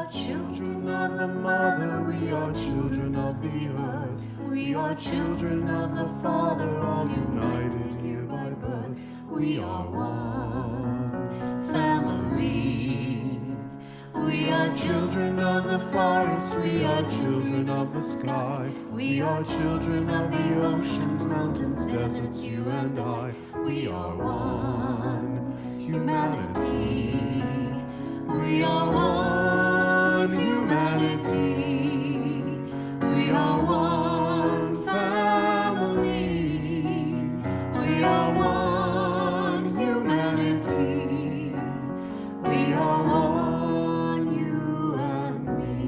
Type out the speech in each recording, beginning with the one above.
are children of the Mother, we are children of the earth. We are children of the Father, all united here by birth. We are one family. We are children of the forest, we are children of the sky. We are children of the oceans, mountains, deserts, you and I. We are one humanity. We are one humanity. We are one family. We are one humanity. We are one, you and me.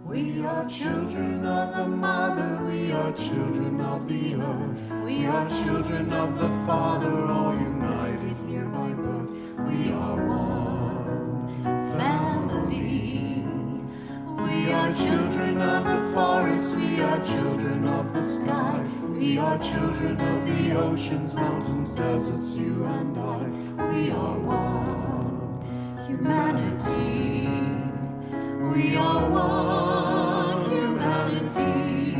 We are children of the Mother, we are children of the earth. We are children of the Father, all united here by birth. We are one family. We are children of the forest, we are children of the sky. We are children of the oceans, mountains, deserts, you and I. We are one humanity. We are one humanity.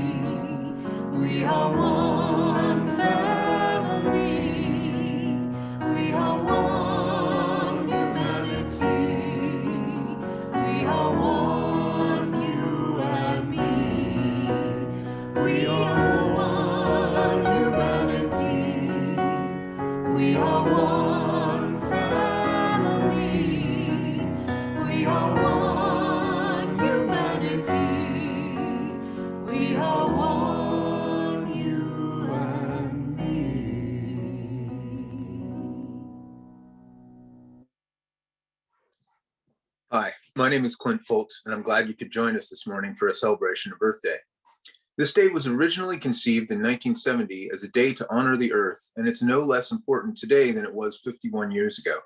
We are one family. We are one humanity. We are one, you and me. We are one humanity. We are one family. We are one humanity. We are one, you and me. Hi, my name is Clint Foltz, and I'm glad you could join us this morning for a celebration of Earth Day. This day was originally conceived in 1970 as a day to honor the Earth, and it's no less important today than it was 51 years ago.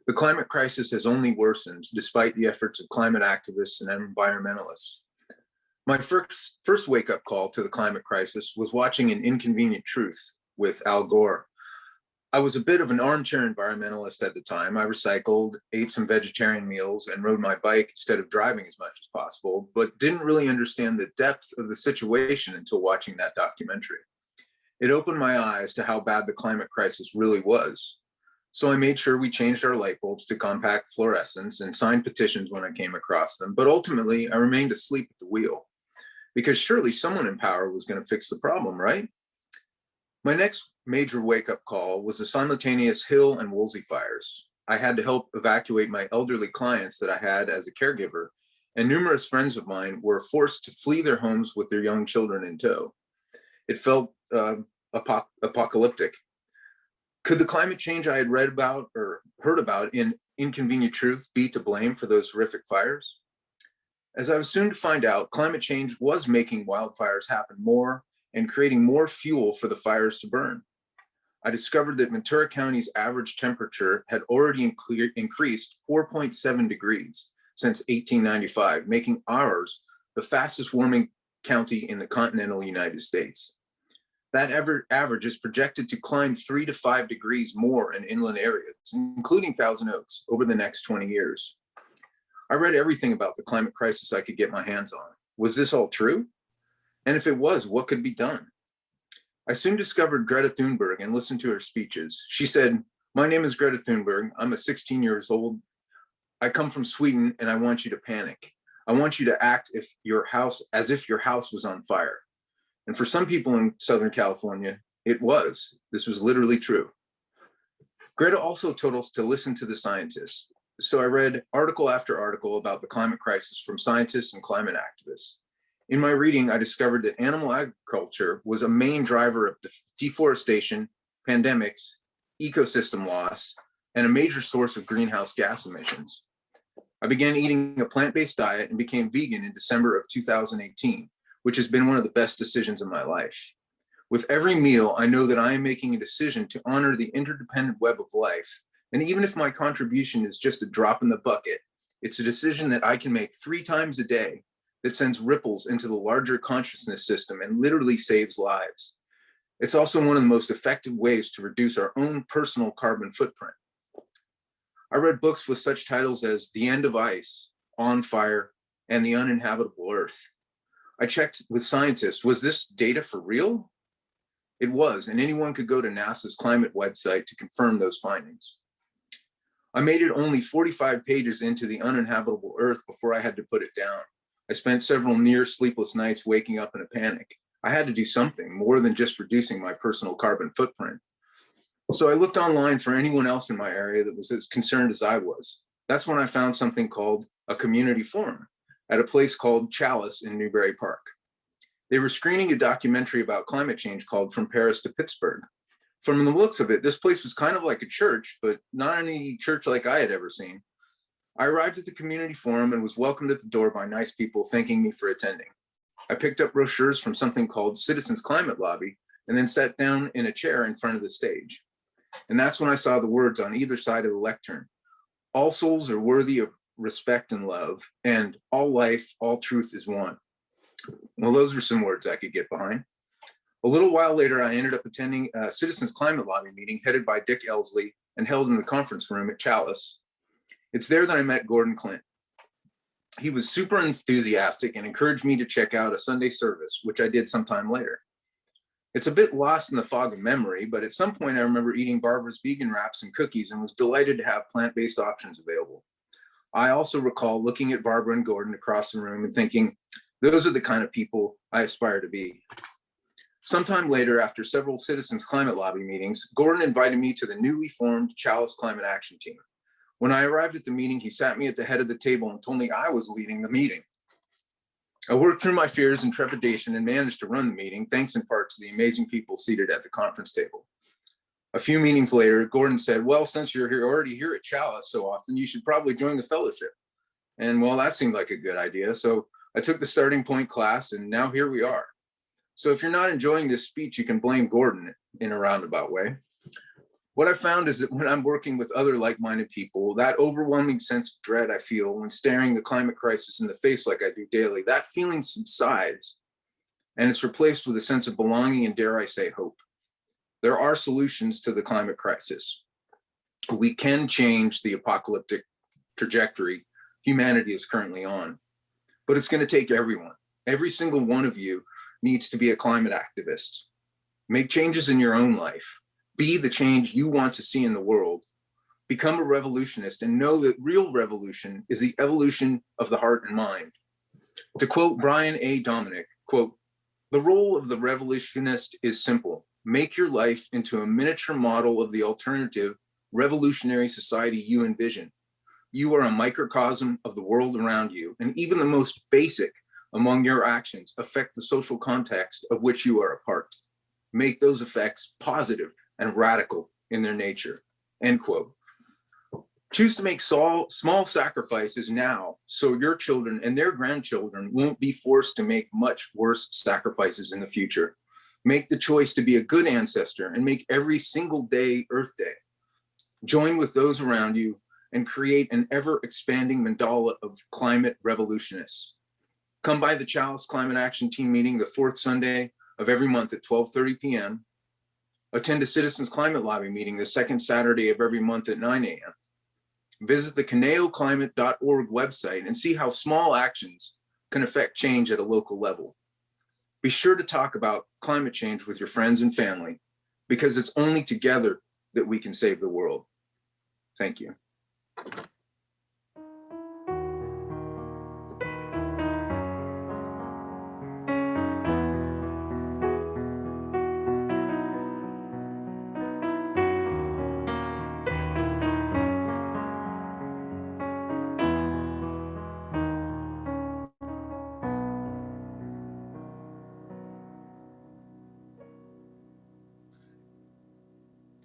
The climate crisis has only worsened despite the efforts of climate activists and environmentalists. My first wake-up call to the climate crisis was watching An Inconvenient Truth with Al Gore. I was a bit of an armchair environmentalist at the time. I recycled, ate some vegetarian meals, and rode my bike instead of driving as much as possible, but didn't really understand the depth of the situation until watching that documentary. It opened my eyes to how bad the climate crisis really was. So I made sure we changed our light bulbs to compact fluorescents and signed petitions when I came across them, but ultimately I remained asleep at the wheel, because surely someone in power was going to fix the problem, right? My next major wake-up call was the simultaneous Hill and Woolsey fires. I had to help evacuate my elderly clients that I had as a caregiver, and numerous friends of mine were forced to flee their homes with their young children in tow. It felt apocalyptic. Could the climate change I had read about or heard about in Inconvenient Truth be to blame for those horrific fires? As I was soon to find out, climate change was making wildfires happen more and creating more fuel for the fires to burn. I discovered that Ventura County's average temperature had already increased 4.7 degrees since 1895, making ours the fastest warming county in the continental United States. That average is projected to climb 3 to 5 degrees more in inland areas, including Thousand Oaks, over the next 20 years. I read everything about the climate crisis I could get my hands on. Was this all true? And if it was, what could be done? I soon discovered Greta Thunberg and listened to her speeches. She said, "My name is Greta Thunberg. I'm a 16 years old. I come from Sweden, and I want you to panic. I want you to act as if your house was on fire." And for some people in Southern California, it was. This was literally true. Greta also told us to listen to the scientists. So I read article after article about the climate crisis from scientists and climate activists. In my reading, I discovered that animal agriculture was a main driver of deforestation, pandemics, ecosystem loss, and a major source of greenhouse gas emissions. I began eating a plant-based diet and became vegan in December of 2018, which has been one of the best decisions of my life. With every meal, I know that I am making a decision to honor the interdependent web of life. And even if my contribution is just a drop in the bucket, it's a decision that I can make 3 times a day that sends ripples into the larger consciousness system and literally saves lives. It's also one of the most effective ways to reduce our own personal carbon footprint. I read books with such titles as The End of Ice, on fire, and the uninhabitable Earth. I checked with scientists, was this data for real? It was, and anyone could go to NASA's climate website to confirm those findings. I made it only 45 pages into the uninhabitable Earth before I had to put it down. I spent several near sleepless nights waking up in a panic. I had to do something more than just reducing my personal carbon footprint. So I looked online for anyone else in my area that was as concerned as I was. That's when I found something called a community forum at a place called Chalice in Newbury Park. They were screening a documentary about climate change called From Paris to Pittsburgh. From the looks of it, this place was kind of like a church, but not any church like I had ever seen. I arrived at the community forum and was welcomed at the door by nice people thanking me for attending. I picked up brochures from something called Citizens Climate Lobby and then sat down in a chair in front of the stage. And that's when I saw the words on either side of the lectern. All souls are worthy of respect and love, and all life, all truth is one. Well, those are some words I could get behind. A little while later, I ended up attending a Citizens Climate Lobby meeting headed by Dick Elsley and held in the conference room at Chalice. It's there that I met Gordon Clint. He was super enthusiastic and encouraged me to check out a Sunday service, which I did sometime later. It's a bit lost in the fog of memory, but at some point I remember eating Barbara's vegan wraps and cookies and was delighted to have plant-based options available. I also recall looking at Barbara and Gordon across the room and thinking, those are the kind of people I aspire to be. Sometime later, after several Citizens Climate Lobby meetings, Gordon invited me to the newly formed Chalice Climate Action Team. When I arrived at the meeting, he sat me at the head of the table and told me I was leading the meeting. I worked through my fears and trepidation and managed to run the meeting, thanks in part to the amazing people seated at the conference table. A few meetings later, Gordon said, well, since you're already here at Chalice so often, you should probably join the fellowship. And well, that seemed like a good idea. So I took the starting point class and now here we are. So if you're not enjoying this speech, you can blame Gordon in a roundabout way. What I found is that when I'm working with other like-minded people, that overwhelming sense of dread I feel when staring the climate crisis in the face like I do daily, that feeling subsides and it's replaced with a sense of belonging and, dare I say, hope. There are solutions to the climate crisis. We can change the apocalyptic trajectory humanity is currently on, but it's going to take everyone. Every single one of you needs to be a climate activist. Make changes in your own life. Be the change you want to see in the world. Become a revolutionist and know that real revolution is the evolution of the heart and mind. To quote Brian A. Dominic, quote, the role of the revolutionist is simple. Make your life into a miniature model of the alternative revolutionary society you envision. You are a microcosm of the world around you, and even the most basic among your actions affect the social context of which you are a part. Make those effects positive and radical in their nature, end quote. Choose to make small sacrifices now so your children and their grandchildren won't be forced to make much worse sacrifices in the future. Make the choice to be a good ancestor and make every single day Earth Day. Join with those around you and create an ever-expanding mandala of climate revolutionists. Come by the Chalice Climate Action Team meeting the fourth Sunday of every month at 12:30 p.m. Attend a Citizens Climate Lobby meeting the second Saturday of every month at 9 a.m. Visit the coneoclimate.org website and see how small actions can affect change at a local level. Be sure to talk about climate change with your friends and family, because it's only together that we can save the world. Thank you.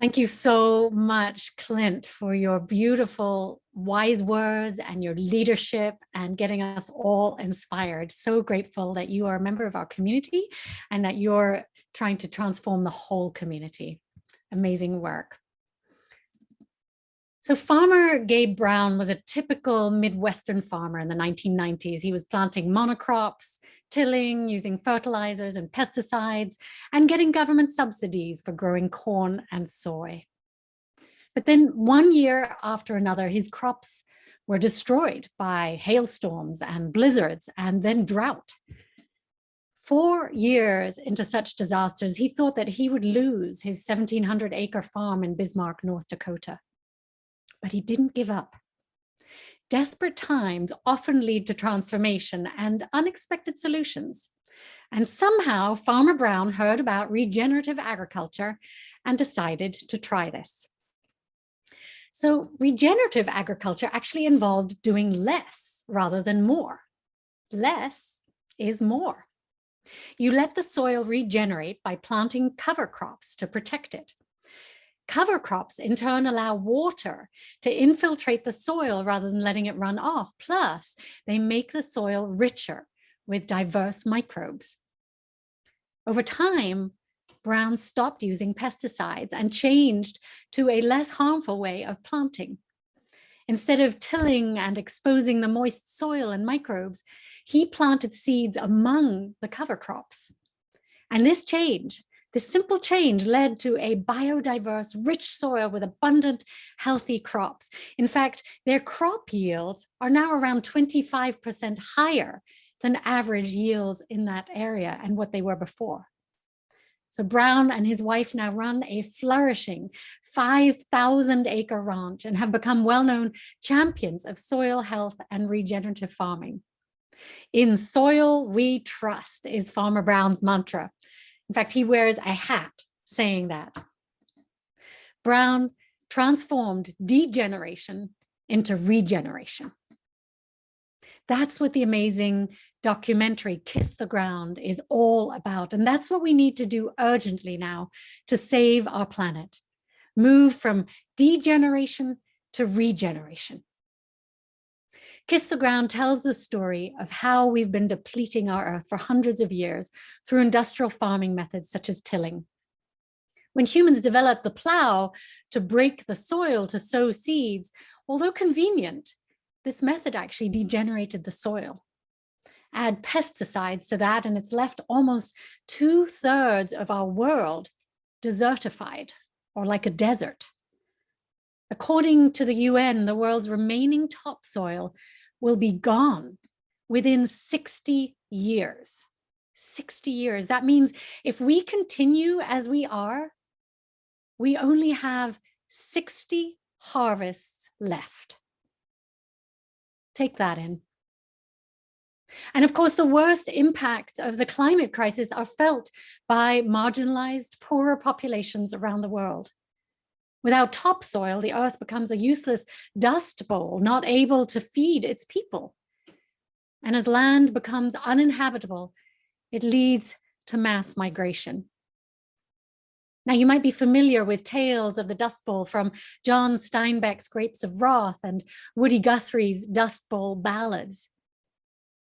Thank you so much, Clint, for your beautiful, wise words and your leadership and getting us all inspired. So grateful that you are a member of our community and that you're trying to transform the whole community. Amazing work. So farmer Gabe Brown was a typical Midwestern farmer in the 1990s. He was planting monocrops, tilling, using fertilizers and pesticides, and getting government subsidies for growing corn and soy. But then one year after another, his crops were destroyed by hailstorms and blizzards and then drought. 4 years into such disasters, he thought that he would lose his 1,700-acre farm in Bismarck, North Dakota. But he didn't give up. Desperate times often lead to transformation and unexpected solutions. And somehow Farmer Brown heard about regenerative agriculture and decided to try this. So regenerative agriculture actually involved doing less rather than more. Less is more. You let the soil regenerate by planting cover crops to protect it. Cover crops in turn allow water to infiltrate the soil rather than letting it run off. Plus, they make the soil richer with diverse microbes. Over time, Brown stopped using pesticides and changed to a less harmful way of planting. Instead of tilling and exposing the moist soil and microbes, he planted seeds among the cover crops. And this simple change led to a biodiverse, rich soil with abundant, healthy crops. In fact, their crop yields are now around 25% higher than average yields in that area and what they were before. So Brown and his wife now run a flourishing 5,000-acre ranch and have become well-known champions of soil health and regenerative farming. In soil we trust is Farmer Brown's mantra. In fact, he wears a hat saying that. Brown transformed degeneration into regeneration. That's what the amazing documentary Kiss the Ground is all about. And that's what we need to do urgently now to save our planet. Move from degeneration to regeneration. Kiss the Ground tells the story of how we've been depleting our earth for hundreds of years through industrial farming methods such as tilling. When humans developed the plow to break the soil to sow seeds, although convenient, this method actually degenerated the soil. Add pesticides to that, and it's left almost 2/3 of our world desertified, or like a desert. According to the UN, the world's remaining topsoil will be gone within 60 years. 60 years. That means if we continue as we are, we only have 60 harvests left. Take that in. And of course, the worst impacts of the climate crisis are felt by marginalized, poorer populations around the world. Without topsoil, the earth becomes a useless dust bowl, not able to feed its people. And as land becomes uninhabitable, it leads to mass migration. Now, you might be familiar with tales of the Dust Bowl from John Steinbeck's Grapes of Wrath and Woody Guthrie's Dust Bowl ballads.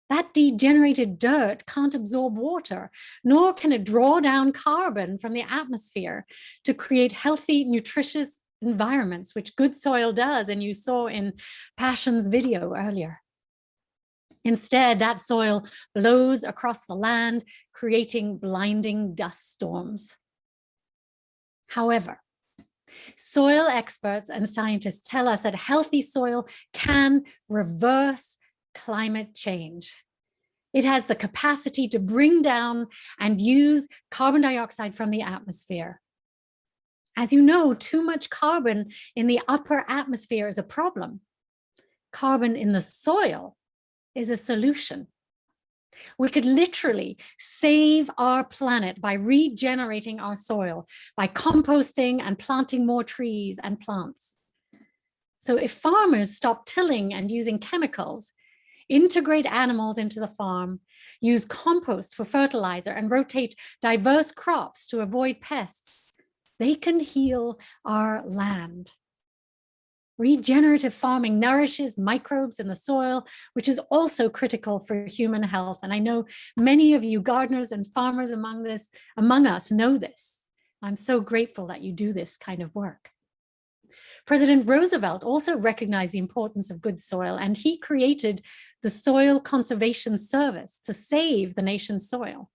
That degenerated dirt can't absorb water, nor can it draw down carbon from the atmosphere to create healthy, nutritious environments, which good soil does, and you saw in Passion's video earlier. Instead, that soil blows across the land, creating blinding dust storms. However, soil experts and scientists tell us that healthy soil can reverse climate change. It has the capacity to bring down and use carbon dioxide from the atmosphere. As you know, too much carbon in the upper atmosphere is a problem. Carbon in the soil is a solution. We could literally save our planet by regenerating our soil, by composting and planting more trees and plants. So if farmers stop tilling and using chemicals, integrate animals into the farm, use compost for fertilizer, and rotate diverse crops to avoid pests, they can heal our land. Regenerative farming nourishes microbes in the soil, which is also critical for human health. And I know many of you gardeners and farmers among us know this. I'm so grateful that you do this kind of work. President Roosevelt also recognized the importance of good soil, and he created the Soil Conservation Service to save the nation's soil.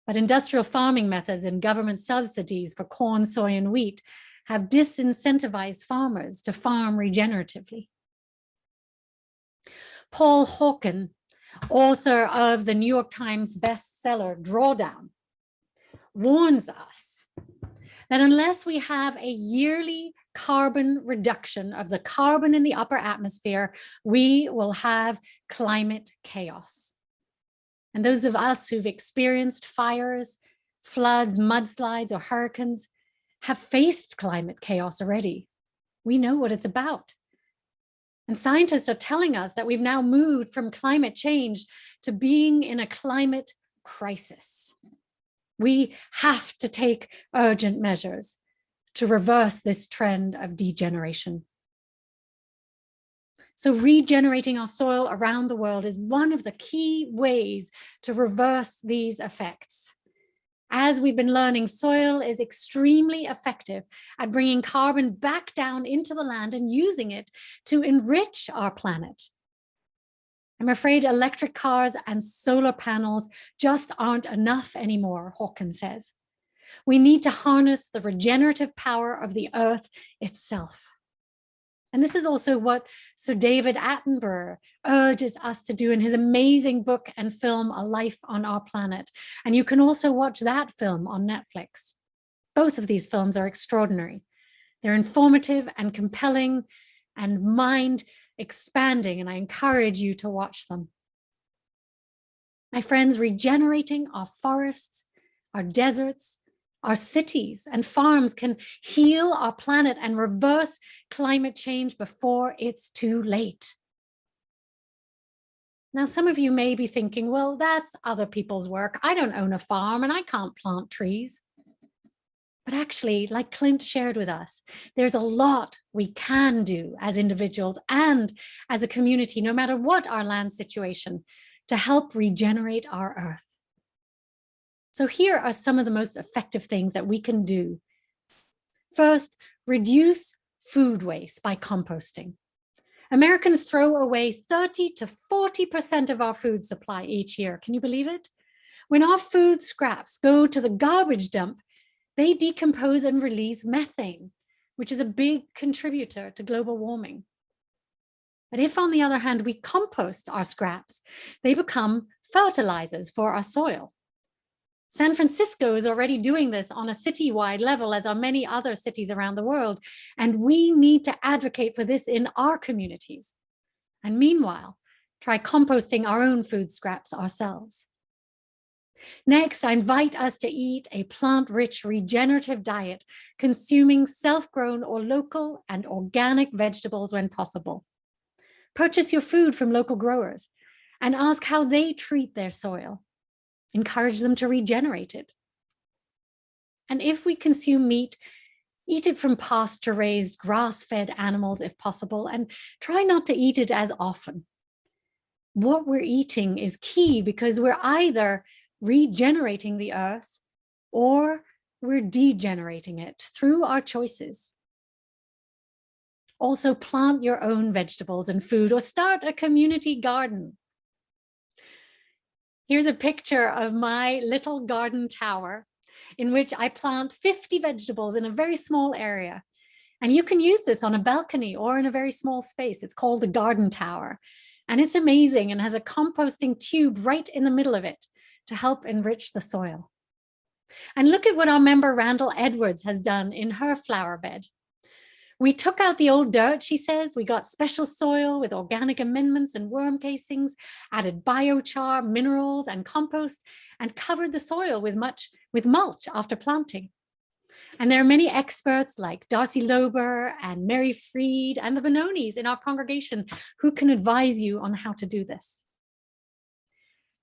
But industrial farming methods and government subsidies for corn, soy, and wheat have disincentivized farmers to farm regeneratively. Paul Hawken, author of the New York Times bestseller Drawdown, warns us that unless we have a yearly carbon reduction of the carbon in the upper atmosphere, we will have climate chaos. And those of us who've experienced fires, floods, mudslides, or hurricanes have faced climate chaos already. We know what it's about. And scientists are telling us that we've now moved from climate change to being in a climate crisis. We have to take urgent measures to reverse this trend of degeneration. So regenerating our soil around the world is one of the key ways to reverse these effects. As we've been learning, soil is extremely effective at bringing carbon back down into the land and using it to enrich our planet. I'm afraid electric cars and solar panels just aren't enough anymore, Hawken says. We need to harness the regenerative power of the earth itself. And this is also what Sir David Attenborough urges us to do in his amazing book and film, A Life on Our Planet. And you can also watch that film on Netflix. Both of these films are extraordinary. They're informative and compelling and mind expanding, and I encourage you to watch them. My friends, regenerating our forests, our deserts, our cities and farms can heal our planet and reverse climate change before it's too late. Now, some of you may be thinking, well, that's other people's work. I don't own a farm and I can't plant trees. But actually, like Clint shared with us, there's a lot we can do as individuals and as a community, no matter what our land situation, to help regenerate our earth. So here are some of the most effective things that we can do. First, reduce food waste by composting. Americans throw away 30 to 40% of our food supply each year. Can you believe it? When our food scraps go to the garbage dump, they decompose and release methane, which is a big contributor to global warming. But if, on the other hand, we compost our scraps, they become fertilizers for our soil. San Francisco is already doing this on a citywide level, as are many other cities around the world, and we need to advocate for this in our communities. And meanwhile, try composting our own food scraps ourselves. Next, I invite us to eat a plant-rich, regenerative diet, consuming self-grown or local and organic vegetables when possible. Purchase your food from local growers and ask how they treat their soil. Encourage them to regenerate it. And if we consume meat, eat it from pasture-raised, grass-fed animals if possible, and try not to eat it as often. What we're eating is key because we're either regenerating the earth or we're degenerating it through our choices. Also, plant your own vegetables and food or start a community garden. Here's a picture of my little garden tower in which I plant 50 vegetables in a very small area. And you can use this on a balcony or in a very small space. It's called the garden tower. And it's amazing and has a composting tube right in the middle of it to help enrich the soil. And look at what our member Randall Edwards has done in her flower bed. We took out the old dirt, she says. We got special soil with organic amendments and worm casings, added biochar, minerals, and compost, and covered the soil with mulch after planting. And there are many experts like Darcy Lober and Mary Freed and the Vanonis in our congregation who can advise you on how to do this.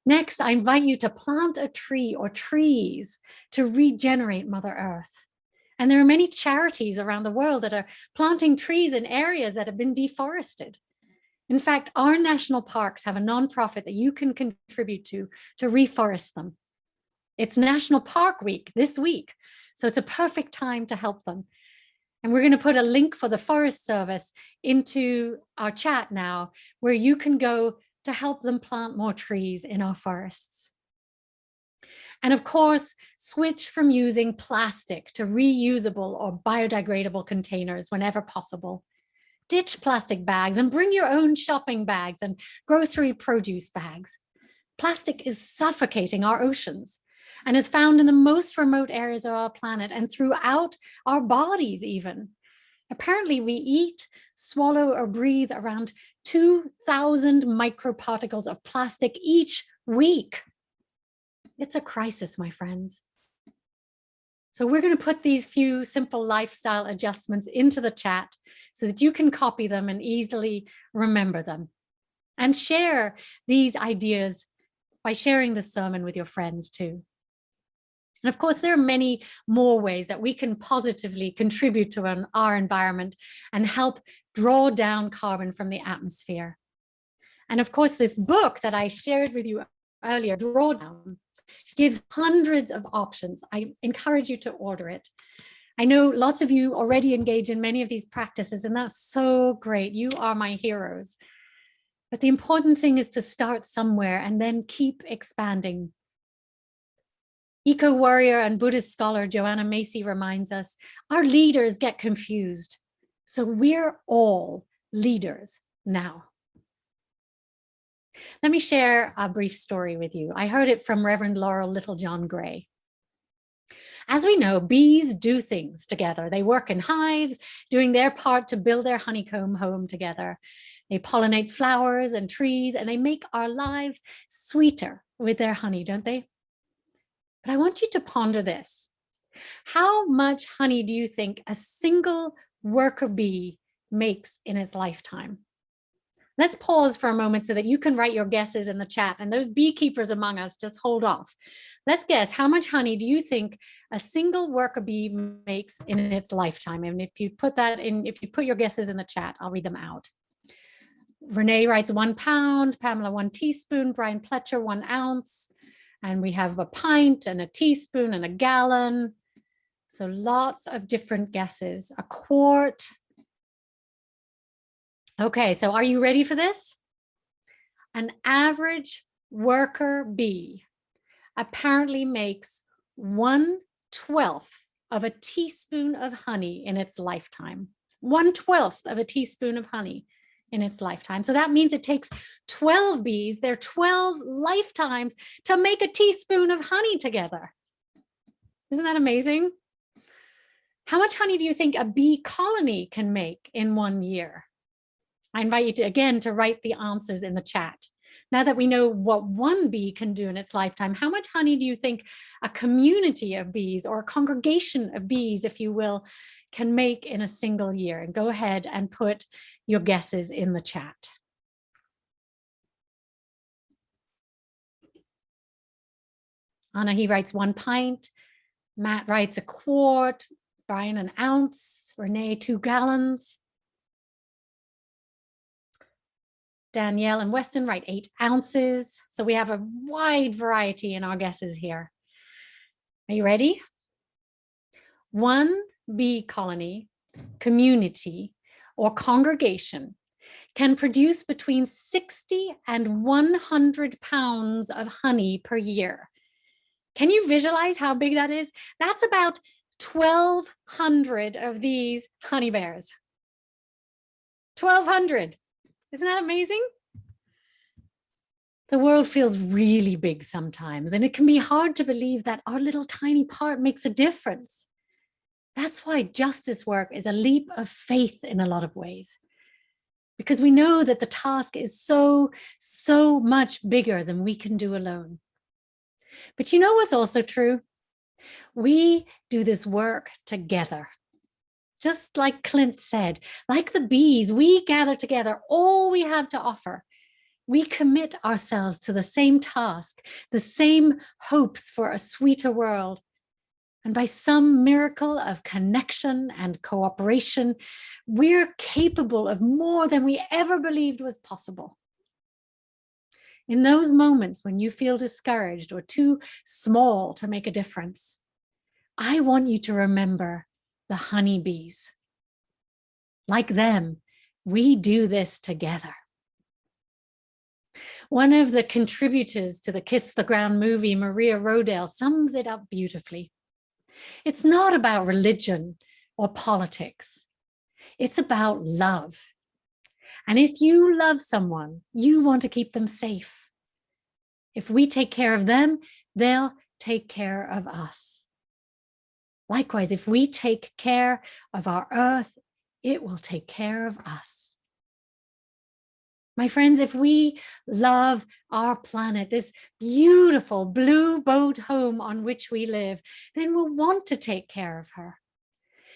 Next, I invite you to plant a tree or trees to regenerate Mother Earth. And there are many charities around the world that are planting trees in areas that have been deforested. In fact, our national parks have a nonprofit that you can contribute to reforest them. It's National Park Week this week, so it's a perfect time to help them. And we're going to put a link for the Forest Service into our chat now, where you can go to help them plant more trees in our forests. And of course, switch from using plastic to reusable or biodegradable containers whenever possible. Ditch plastic bags and bring your own shopping bags and grocery produce bags. Plastic is suffocating our oceans and is found in the most remote areas of our planet and throughout our bodies even. Apparently, we eat, swallow, or breathe around 2,000 microparticles of plastic each week. It's a crisis, my friends. So we're going to put these few simple lifestyle adjustments into the chat so that you can copy them and easily remember them. And share these ideas by sharing the sermon with your friends too. And of course, there are many more ways that we can positively contribute to our environment and help draw down carbon from the atmosphere. And of course, this book that I shared with you earlier, Drawdown, gives hundreds of options. I encourage you to order it. I know lots of you already engage in many of these practices, and that's so great. You are my heroes. But the important thing is to start somewhere and then keep expanding. Eco-warrior and Buddhist scholar Joanna Macy reminds us, our leaders get confused. So we're all leaders now. Let me share a brief story with you. I heard it from Reverend Laurel Littlejohn Gray. As we know, bees do things together. They work in hives, doing their part to build their honeycomb home together. They pollinate flowers and trees, and they make our lives sweeter with their honey, don't they? But I want you to ponder this. How much honey do you think a single worker bee makes in its lifetime? Let's pause for a moment so that you can write your guesses in the chat, and those beekeepers among us, just hold off. Let's guess, how much honey do you think a single worker bee makes in its lifetime? And if you put your guesses in the chat, I'll read them out. Renee writes 1 pound, Pamela 1 teaspoon, Brian Pletcher 1 ounce, and we have a pint and a teaspoon and a gallon. So lots of different guesses. A quart. Okay, so are you ready for this? An average worker bee apparently makes 1/12 of a teaspoon of honey in its lifetime. 1/12 of a teaspoon of honey in its lifetime. So that means it takes 12 bees, their 12 lifetimes, to make a teaspoon of honey together. Isn't that amazing? How much honey do you think a bee colony can make in 1 year? I invite you to, again, to write the answers in the chat. Now that we know what one bee can do in its lifetime, how much honey do you think a community of bees, or a congregation of bees, if you will, can make in a single year? And go ahead and put your guesses in the chat. Anna, he writes 1 pint. Matt writes a quart. Brian, an ounce. Renee, 2 gallons. Danielle and Weston write 8 ounces. So we have a wide variety in our guesses here. Are you ready? One bee colony, community, or congregation can produce between 60 and 100 pounds of honey per year. Can you visualize how big that is? That's about 1,200 of these honey bears. 1,200. Isn't that amazing? The world feels really big sometimes, and it can be hard to believe that our little tiny part makes a difference. That's why justice work is a leap of faith in a lot of ways, because we know that the task is so much bigger than we can do alone. But you know what's also true? We do this work together. Just like Clint said, like the bees, we gather together all we have to offer. We commit ourselves to the same task, the same hopes for a sweeter world. And by some miracle of connection and cooperation, we're capable of more than we ever believed was possible. In those moments when you feel discouraged or too small to make a difference, I want you to remember the honeybees. Like them, we do this together. One of the contributors to the Kiss the Ground movie, Maria Rodale, sums it up beautifully. It's not about religion or politics. It's about love And if you love someone, you want to keep them safe. If we take care of them, they'll take care of us. Likewise, if we take care of our earth, it will take care of us. My friends, if we love our planet, this beautiful blue boat home on which we live, then we'll want to take care of her.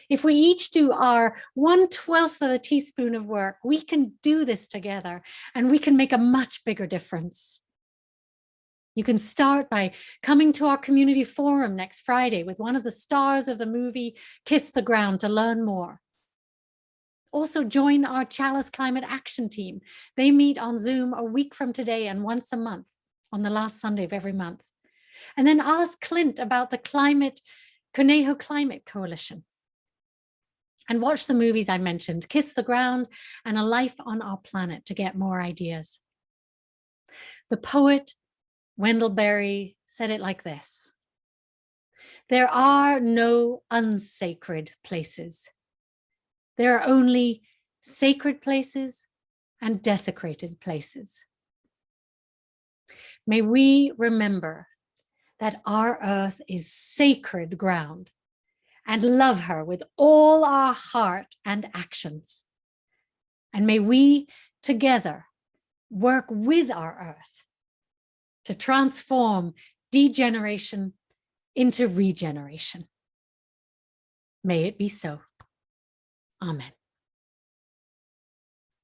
If we each do our 1/12 of a teaspoon of work, we can do this together and we can make a much bigger difference. You can start by coming to our community forum next Friday with one of the stars of the movie Kiss the Ground to learn more. Also join our Chalice Climate Action Team. They meet on Zoom a week from today and once a month on the last Sunday of every month. And then ask Clint about the Conejo Climate Coalition. And watch the movies I mentioned, Kiss the Ground and A Life on Our Planet, to get more ideas. The poet Wendell Berry said it like this: there are no unsacred places. There are only sacred places and desecrated places. May we remember that our earth is sacred ground and love her with all our heart and actions. And may we together work with our earth to transform degeneration into regeneration. May it be so. Amen.